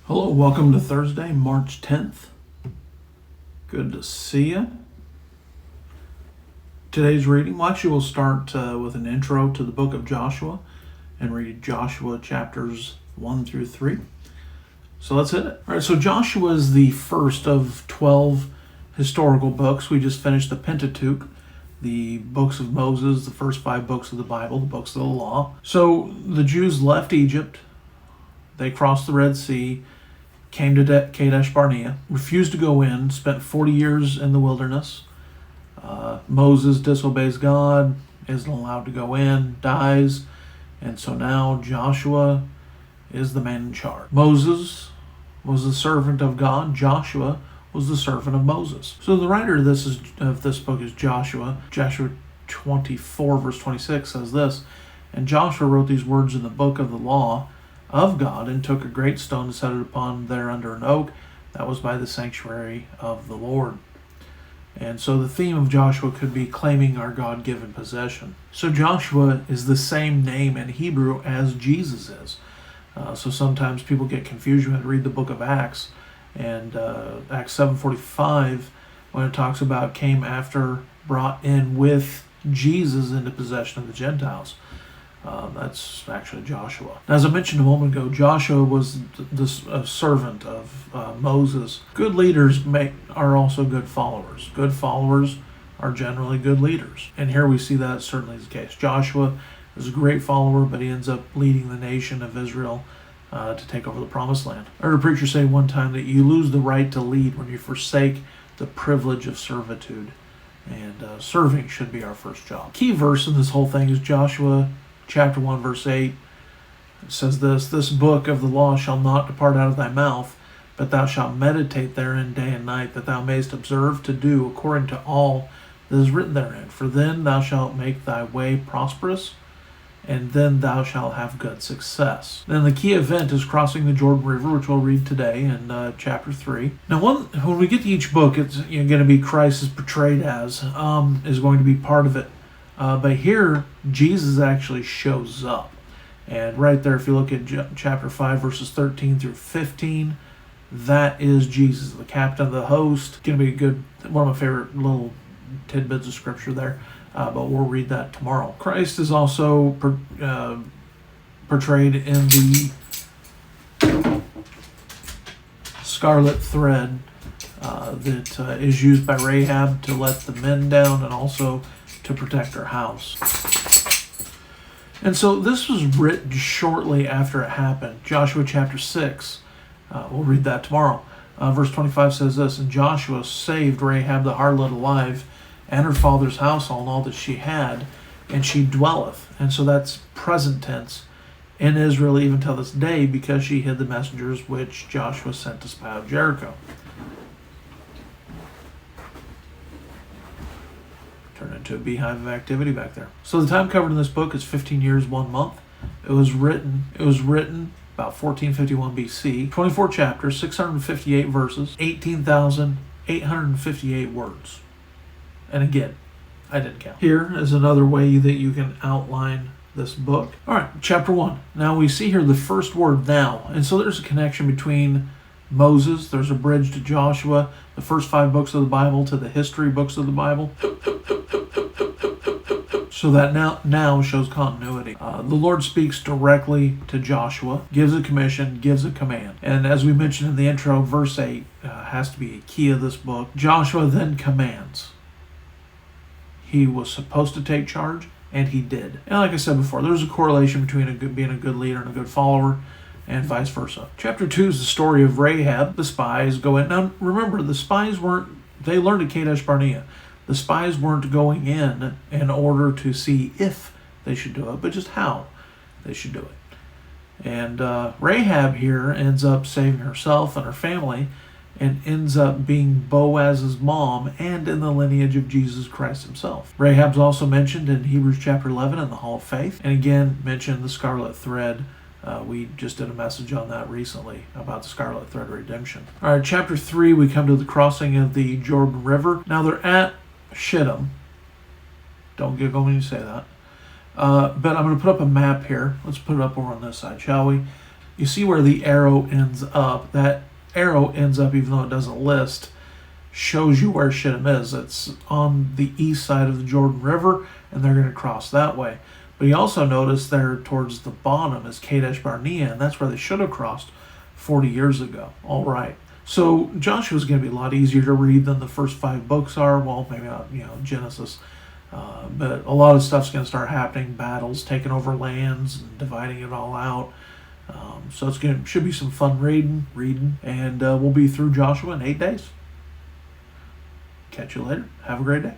Hello, welcome to Thursday, March 10th. Good to see you. Today's reading, we'll start with an intro to the book of Joshua and read Joshua chapters 1 through 3. So let's hit it. All right, so Joshua is the first of 12 historical books. We just finished the Pentateuch, the books of Moses, the first 5 books of the Bible, the books of the law. So the Jews left Egypt. They crossed the Red Sea, came to Kadesh Barnea, refused to go in, spent 40 years in the wilderness. Moses disobeys God, isn't allowed to go in, dies, and so now Joshua is the man in charge. Moses was the servant of God. Joshua was the servant of Moses. So the writer of this book is Joshua. Joshua 24 verse 26 says this, "And Joshua wrote these words in the book of the law of God, and took a great stone and set it upon there under an oak that was by the sanctuary of the Lord." And so the theme of Joshua could be claiming our God-given possession. So Joshua is the same name in Hebrew as Jesus is. So sometimes people get confused when they read the book of Acts, and Acts 7:45, when it talks about came after, brought in with Jesus into possession of the Gentiles. That's actually Joshua. Now, as I mentioned a moment ago, Joshua was the servant of Moses. Good leaders are also good followers. Good followers are generally good leaders. And here we see that certainly is the case. Joshua is a great follower, but he ends up leading the nation of Israel to take over the promised land. I heard a preacher say one time that you lose the right to lead when you forsake the privilege of servitude. And serving should be our first job. Key verse in this whole thing is Joshua chapter 1 verse 8. It says this book of the law shall not depart out of thy mouth, but thou shalt meditate therein day and night, that thou mayest observe to do according to all that is written therein. For then thou shalt make thy way prosperous, and then thou shalt have good success. Then the key event is crossing the Jordan River, which we'll read today in chapter 3. Now, when we get to each book, it's going to be Christ is portrayed as, is going to be part of it. But here, Jesus actually shows up. And right there, if you look at chapter 5, verses 13 through 15, that is Jesus, the captain of the host. It's going to be one of my favorite little tidbits of scripture there. But we'll read that tomorrow. Christ is also portrayed in the Scarlet Thread that is used by Rahab to let the men down and also to protect her house. And so this was written shortly after it happened. Joshua chapter 6, we'll read that tomorrow. Verse 25 says this, "And Joshua saved Rahab the harlot alive, and her father's household, and all that she had, and she dwelleth." And so that's present tense in Israel even till this day, because she hid the messengers which Joshua sent to spy out Jericho. Turned into a beehive of activity back there. So the time covered in this book is 15 years, 1 month. It was written about 1451 BC, 24 chapters, 658 verses, 18,858 words. And again, I didn't count. Here is another way that you can outline this book. All right, chapter 1. Now we see here the first word, thou. And so there's a connection between Moses, there's a bridge to Joshua, the first 5 books of the Bible to the history books of the Bible. So that now shows continuity. The Lord speaks directly to Joshua, gives a commission, gives a command. And as we mentioned in the intro, verse 8 has to be a key of this book. Joshua then commands. He was supposed to take charge, and he did. And like I said before, there's a correlation between being a good leader and a good follower, and vice versa. Chapter 2 is the story of Rahab. The spies go in. Now remember, the spies they learned at Kadesh Barnea. The spies weren't going in order to see if they should do it, but just how they should do it. And Rahab here ends up saving herself and her family, and ends up being Boaz's mom and in the lineage of Jesus Christ himself. Rahab's also mentioned in Hebrews chapter 11 in the Hall of Faith, and again mentioned the Scarlet Thread. We just did a message on that recently about the Scarlet Thread of Redemption. All right, chapter 3, we come to the crossing of the Jordan River. Now they're at Shittim. Don't giggle when you say that. But I'm going to put up a map here. Let's put it up over on this side, shall we? you see where the arrow ends up. That arrow ends up, even though it doesn't list, shows you where Shittim is. It's on the east side of the Jordan River, and they're going to cross that way. But you also notice there towards the bottom is Kadesh Barnea, and that's where they should have crossed 40 years ago. All right. So Joshua's going to be a lot easier to read than the first 5 books are. Well, maybe not, Genesis. But a lot of stuff's going to start happening. Battles, taking over lands, and dividing it all out. So should be some fun reading, and we'll be through Joshua in 8 days. Catch you later. Have a great day.